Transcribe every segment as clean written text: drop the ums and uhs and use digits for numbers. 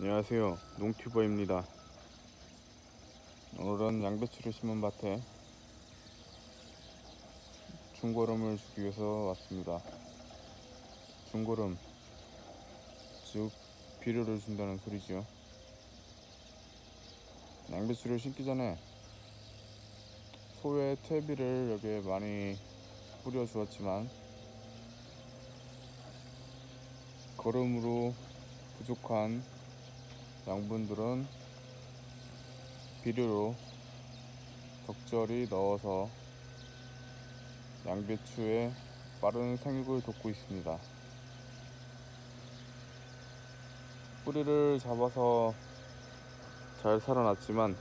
안녕하세요, 농튜버입니다. 오늘은 양배추를 심은 밭에 중거름을 주기 위해서 왔습니다. 중거름, 즉 비료를 준다는 소리죠. 양배추를 심기 전에 소의 퇴비를 여기에 많이 뿌려 주었지만 거름으로 부족한 양분들은 비료로 적절히 넣어서 양배추의 빠른 생육을 돕고 있습니다. 뿌리를 잡아서 잘 살아났지만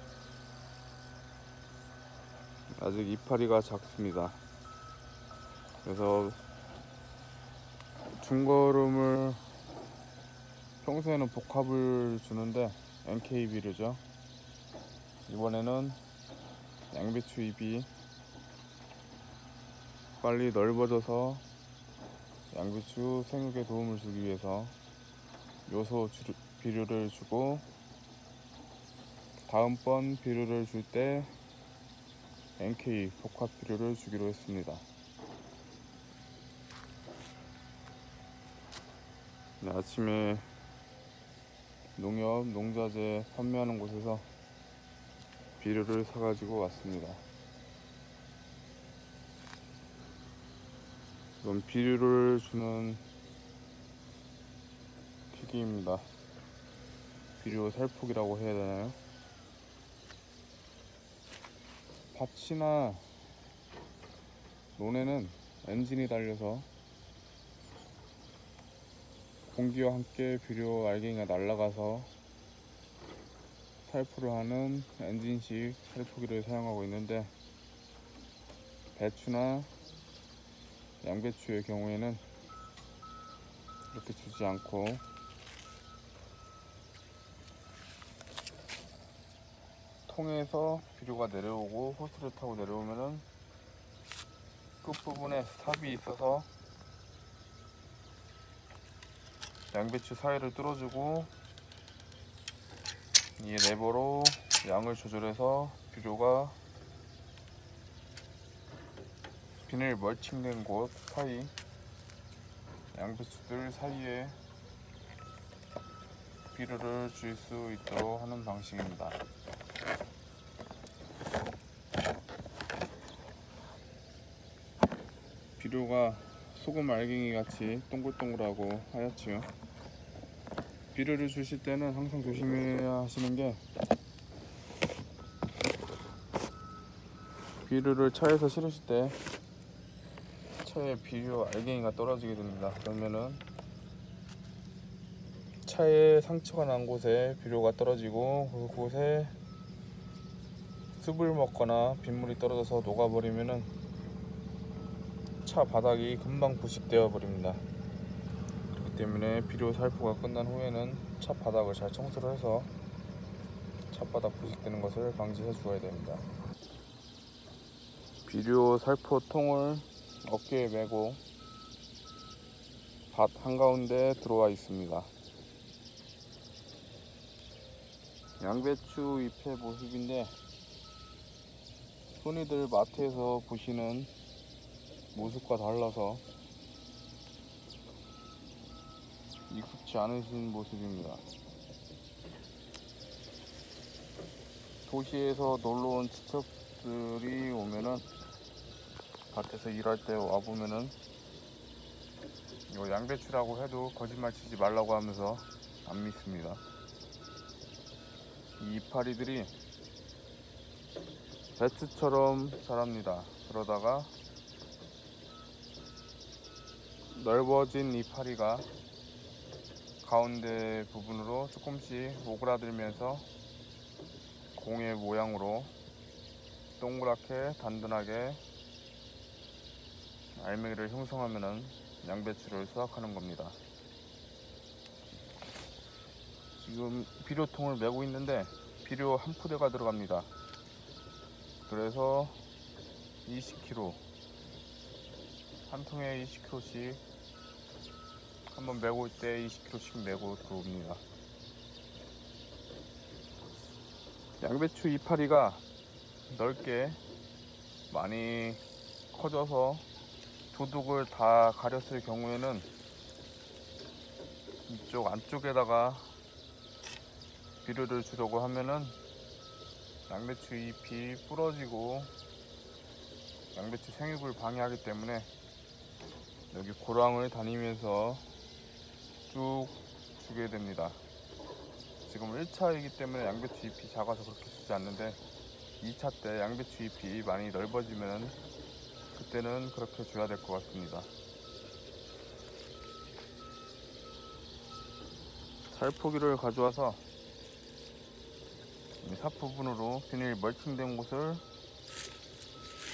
아직 이파리가 작습니다. 그래서 중거름을 평소에는 복합을 주는데 NK 비료죠. 이번에는 양배추 잎이 빨리 넓어져서 양배추 생육에 도움을 주기 위해서 요소 비료를 주고, 다음번 비료를 줄 때 NK 복합 비료를 주기로 했습니다. 네, 아침에 농협 농자재 판매하는 곳에서 비료를 사가지고 왔습니다. 이건 비료를 주는 기기입니다. 비료 살폭이라고 해야 되나요? 밭이나 논에는 엔진이 달려서 공기와 함께 비료 알갱이가 날아가서 살포를 하는 엔진식 살포기를 사용하고 있는데, 배추나 양배추의 경우에는 이렇게 주지 않고 통에서 비료가 내려오고 호스를 타고 내려오면은 끝부분에 삽이 있어서 양배추 사이를 뚫어주고, 이 레버로 양을 조절해서 비료가 비닐 멀칭된 곳 사이 양배추들 사이에 비료를 줄 수 있도록 하는 방식입니다. 비료가 소금 알갱이 같이 동글동글하고 하얗지요. 비료를 주실 때는 항상 조심해야 하시는 게, 비료를 차에서 실으실 때 차에 비료 알갱이가 떨어지게 됩니다. 그러면은 차에 상처가 난 곳에 비료가 떨어지고 그곳에 습을 먹거나 빗물이 떨어져서 녹아버리면은 차 바닥이 금방 부식되어 버립니다. 그렇기 때문에 비료 살포가 끝난 후에는 차 바닥을 잘 청소를 해서 차바닥 부식되는 것을 방지해 주어야 됩니다. 비료 살포 통을 어깨에 메고 밭 한가운데 들어와 있습니다. 양배추 잎의 모습인데, 흔히들 마트에서 보시는 모습과 달라서 익숙치 않으신 모습입니다. 도시에서 놀러온 친척들이 오면은, 밭에서 일할 때 와보면은 이거 양배추라고 해도 거짓말 치지 말라고 하면서 안 믿습니다. 이 이파리들이 배추처럼 자랍니다. 그러다가 넓어진 이파리가 가운데 부분으로 조금씩 오그라들면서 공의 모양으로 동그랗게 단단하게 알맹이를 형성하면은 양배추를 수확하는 겁니다. 지금 비료통을 메고 있는데 비료 한 푸대가 들어갑니다. 그래서 20kg, 한 통에 20kg씩 한번 메고 올 때 20kg씩 메고 들어옵니다. 양배추 이파리가 넓게 많이 커져서 도둑을 다 가렸을 경우에는 이쪽 안쪽에다가 비료를 주려고 하면은 양배추 잎이 부러지고 양배추 생육을 방해하기 때문에 여기 고랑을 다니면서 쭉 주게 됩니다. 지금 1차이기 때문에 양배추 잎이 작아서 그렇게 주지 않는데 2차 때 양배추 잎이 많이 넓어지면 그때는 그렇게 줘야 될 것 같습니다. 살포기를 가져와서 이 삽 부분으로 비닐 멀칭된 곳을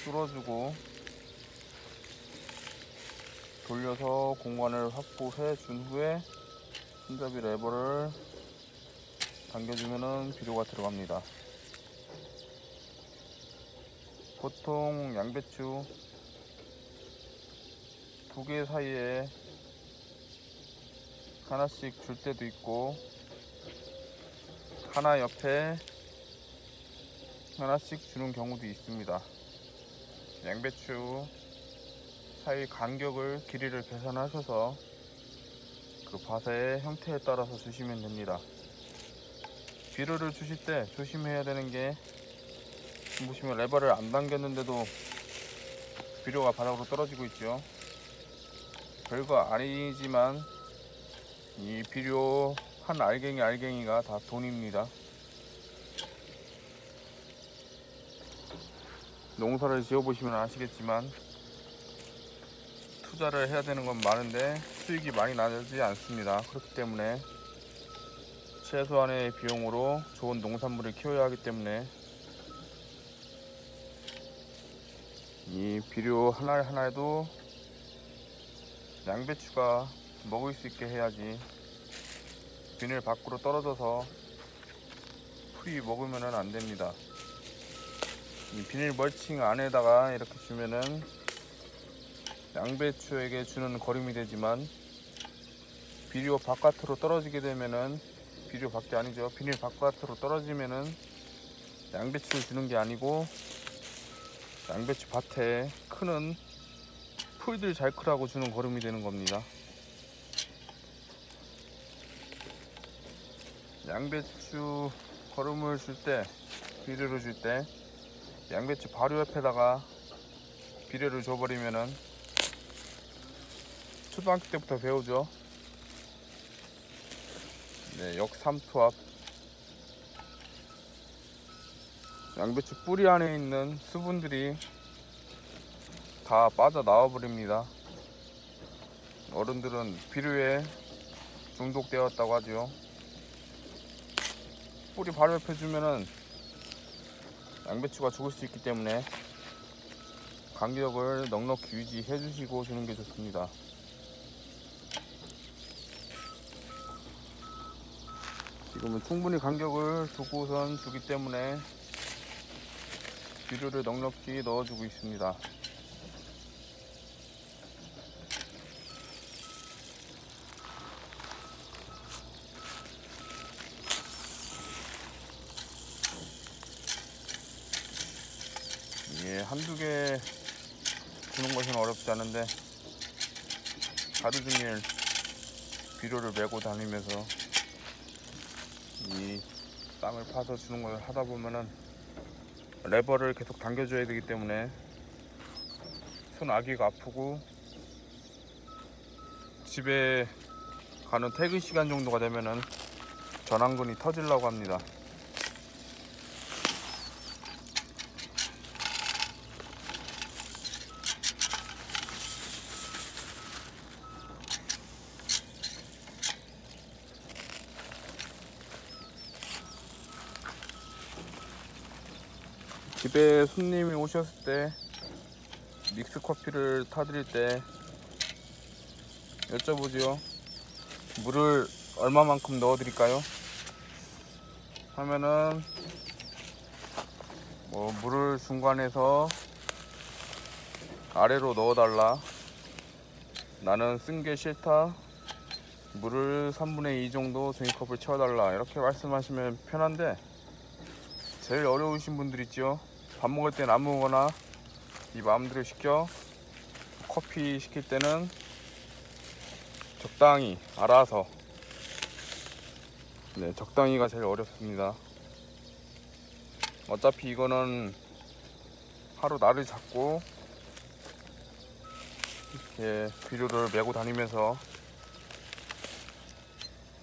뚫어주고 돌려서 공간을 확보해 준 후에 손잡이 레버를 당겨주면 비료가 들어갑니다. 보통 양배추 2개 사이에 하나씩 줄 때도 있고 하나 옆에 하나씩 주는 경우도 있습니다. 양배추 사이 간격을 길이를 계산하셔서 그 밭의 형태에 따라서 주시면 됩니다. 비료를 주실 때 조심해야 되는 게 보시면 레버를 안 당겼는데도 비료가 바닥으로 떨어지고 있죠. 별거 아니지만 이 비료 한 알갱이가 다 돈입니다. 농사를 지어 보시면 아시겠지만 투자를 해야 되는 건 많은데 수익이 많이 나지 않습니다. 그렇기 때문에 최소한의 비용으로 좋은 농산물을 키워야 하기 때문에 이 비료 하나하나에도 양배추가 먹을 수 있게 해야지 비닐 밖으로 떨어져서 풀이 먹으면 안 됩니다. 이 비닐 멀칭 안에다가 이렇게 주면은 양배추에게 주는 거름이 되지만 비료 바깥으로 떨어지게 되면은 비료 밖이 아니죠. 비닐 바깥으로 떨어지면은 양배추를 주는 게 아니고 양배추 밭에 크는 풀들 잘 크라고 주는 거름이 되는 겁니다. 양배추 거름을 줄 때, 비료를 줄 때 양배추 바로 옆에다가 비료를 줘버리면은 초등학교 때부터 배우죠. 네, 역삼투압. 양배추 뿌리 안에 있는 수분들이 다 빠져나와 버립니다. 어른들은 비료에 중독되었다고 하죠. 뿌리 바로 옆에 주면은 양배추가 죽을 수 있기 때문에 간격을 넉넉히 유지해 주시고 주는 게 좋습니다. 지금은 충분히 간격을 두고선 주기 때문에 비료를 넉넉히 넣어주고 있습니다. 이게 한두 개 주는 것은 어렵지 않은데 하루 종일 비료를 메고 다니면서 이 땅을 파서 주는 걸 하다 보면은 레버를 계속 당겨줘야 되기 때문에 손아귀가 아프고 집에 가는 퇴근 시간 정도가 되면은 전완근이 터지려고 합니다. 집에 손님이 오셨을 때 믹스 커피를 타드릴 때 여쭤보죠. 물을 얼마만큼 넣어 드릴까요? 하면은 물을 중간에서 아래로 넣어 달라, 나는 쓴 게 싫다, 물을 3분의 2 정도 종이컵을 채워 달라, 이렇게 말씀하시면 편한데 제일 어려우신 분들 있죠. 밥 먹을 땐 아무거나 이 마음대로 시켜. 커피 시킬 때는 적당히 알아서. 네, 적당히가 제일 어렵습니다. 어차피 이거는 하루 날을 잡고 이렇게 비료를 메고 다니면서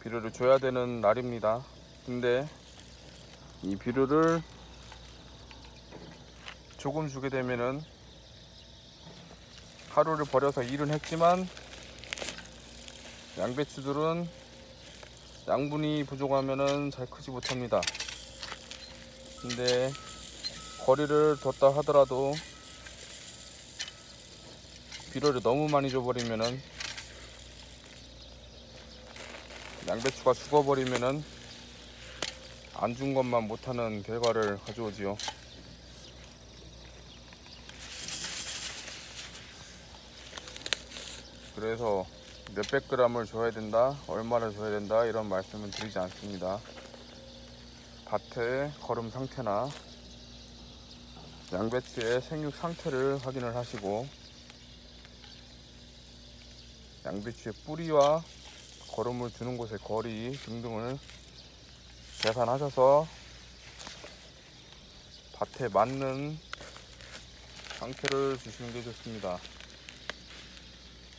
비료를 줘야 되는 날입니다. 근데 이 비료를 조금 주게 되면은 하루를 버려서 일은 했지만 양배추들은 양분이 부족하면은 잘 크지 못합니다. 근데 거리를 뒀다 하더라도 비료를 너무 많이 줘버리면은 양배추가 죽어버리면은 안 준 것만 못하는 결과를 가져오지요. 그래서 몇백 그램을 줘야 된다, 얼마를 줘야 된다 이런 말씀은 드리지 않습니다. 밭의 거름 상태나 양배추의 생육 상태를 확인을 하시고 양배추의 뿌리와 거름을 주는 곳의 거리 등등을 계산하셔서 밭에 맞는 상태를 주시는 게 좋습니다.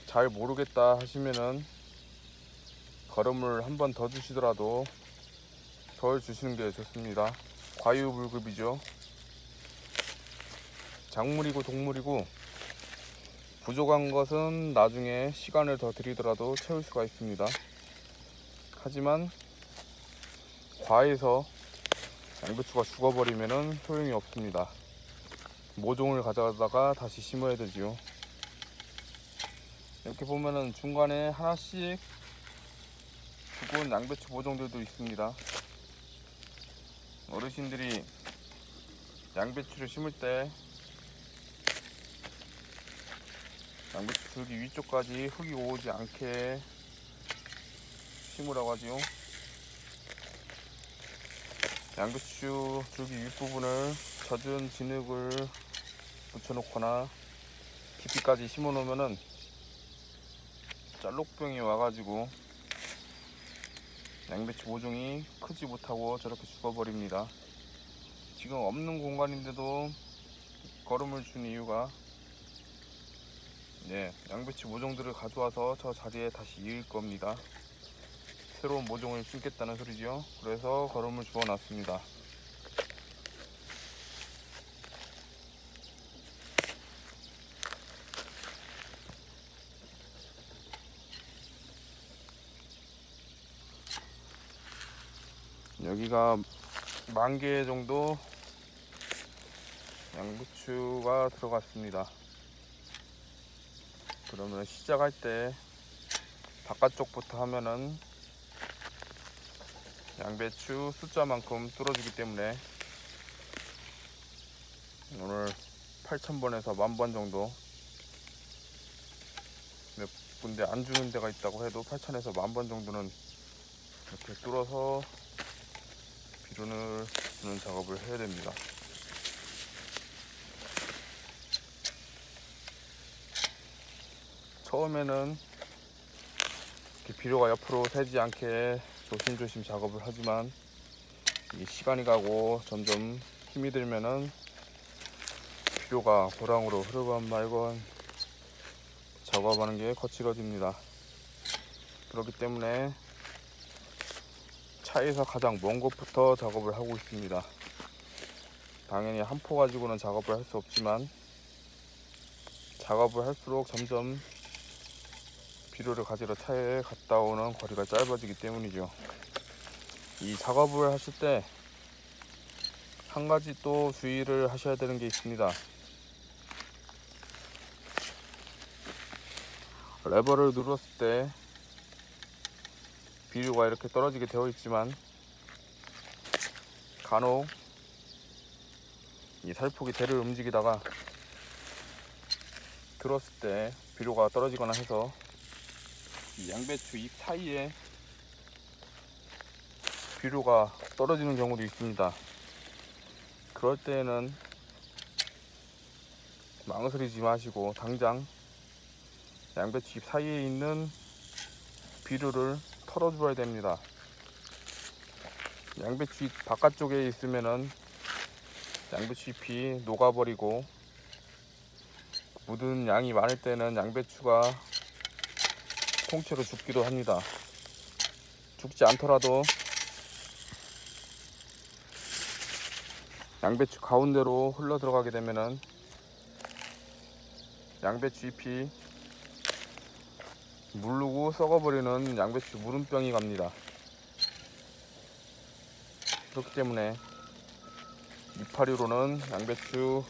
잘 모르겠다 하시면은 거름을 한 번 더 주시더라도 덜 주시는 게 좋습니다. 과유불급이죠. 작물이고 동물이고 부족한 것은 나중에 시간을 더 들이더라도 채울 수가 있습니다. 하지만 과해서 양배추가 죽어버리면 소용이 없습니다. 모종을 가져다가 다시 심어야 되지요. 이렇게 보면은 중간에 하나씩 죽은 양배추 모종들도 있습니다. 어르신들이 양배추를 심을 때 양배추 줄기 위쪽까지 흙이 오지 않게 심으라고 하지요. 양배추 줄기 윗부분을 젖은 진흙을 붙여놓거나 깊이까지 심어 놓으면은 짤록병이 와가지고 양배추 모종이 크지 못하고 저렇게 죽어버립니다. 지금 없는 공간인데도 거름을 준 이유가 양배추 모종들을 가져와서 저 자리에 다시 이을 겁니다. 새로운 모종을 심겠다는 소리죠. 그래서 거름을 주워 놨습니다. 여기가 10,000개 정도 양배추가 들어갔습니다. 그러면 시작할 때 바깥쪽부터 하면은 양배추 숫자만큼 뚫어주기 때문에 오늘 8,000번에서 10,000번 정도, 몇 군데 안 주는 데가 있다고 해도 8,000에서 10,000번 정도는 이렇게 뚫어서 비료를 주는 작업을 해야 됩니다. 처음에는 이렇게 비료가 옆으로 새지 않게 조심조심 작업을 하지만 이 시간이 가고 점점 힘이 들면은 비료가 고랑으로 흐르건 말건 작업하는 게 거칠어집니다. 그렇기 때문에 차에서 가장 먼 곳부터 작업을 하고 있습니다. 당연히 한 포 가지고는 작업을 할 수 없지만 작업을 할수록 점점 비료를 가지러 차에 갔다 오는 거리가 짧아지기 때문이죠. 이 작업을 하실 때 한 가지 또 주의를 하셔야 되는 게 있습니다. 레버를 눌렀을 때 비료가 이렇게 떨어지게 되어 있지만 간혹 이 살폭이 대를 움직이다가 들었을 때 비료가 떨어지거나 해서 이 양배추 잎 사이에 비료가 떨어지는 경우도 있습니다. 그럴 때에는 망설이지 마시고 당장 양배추 잎 사이에 있는 비료를 털어줘야 됩니다. 양배추 잎 바깥쪽에 있으면은 양배추 잎이 녹아버리고, 묻은 양이 많을 때는 양배추가 통째로 죽기도 합니다. 죽지 않더라도 양배추 가운데로 흘러 들어가게 되면은 양배추 잎이 물르고 썩어버리는 양배추 무름병이 갑니다. 그렇기 때문에 양배추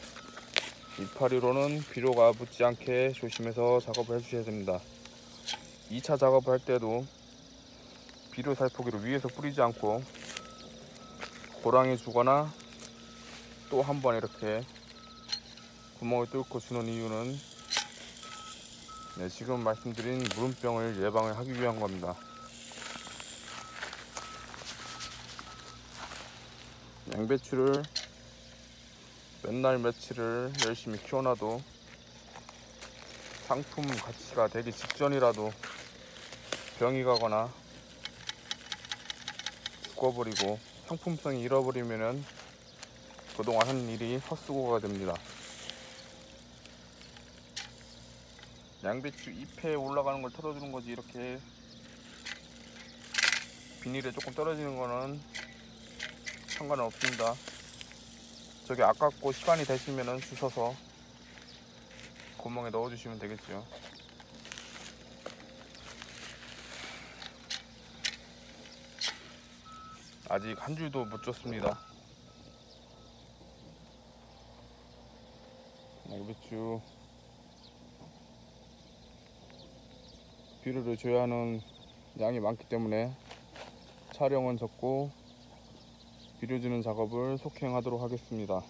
이파리로는 비료가 묻지 않게 조심해서 작업을 해주셔야 됩니다. 2차 작업을 할 때도 비료 살포기를 위에서 뿌리지 않고 고랑해 주거나 또 한 번 이렇게 구멍을 뚫고 주는 이유는 지금 말씀드린 무름병을 예방을 하기 위한 겁니다. 양배추를 몇 날 며칠을 열심히 키워놔도 상품 가치가 되기 직전이라도 병이 가거나 죽어버리고 상품성이 잃어버리면은 그동안 한 일이 헛수고가 됩니다. 양배추 잎에 올라가는 걸 털어주는 거지, 이렇게 비닐에 조금 떨어지는 거는 상관은 없습니다. 저기 아깝고 시간이 되시면은 주워서 구멍에 넣어 주시면 되겠죠. 아직 한 줄도 못 줬습니다. 양배추 비료를 줘야 하는 양이 많기 때문에 촬영은 적고 비료 주는 작업을 속행하도록 하겠습니다.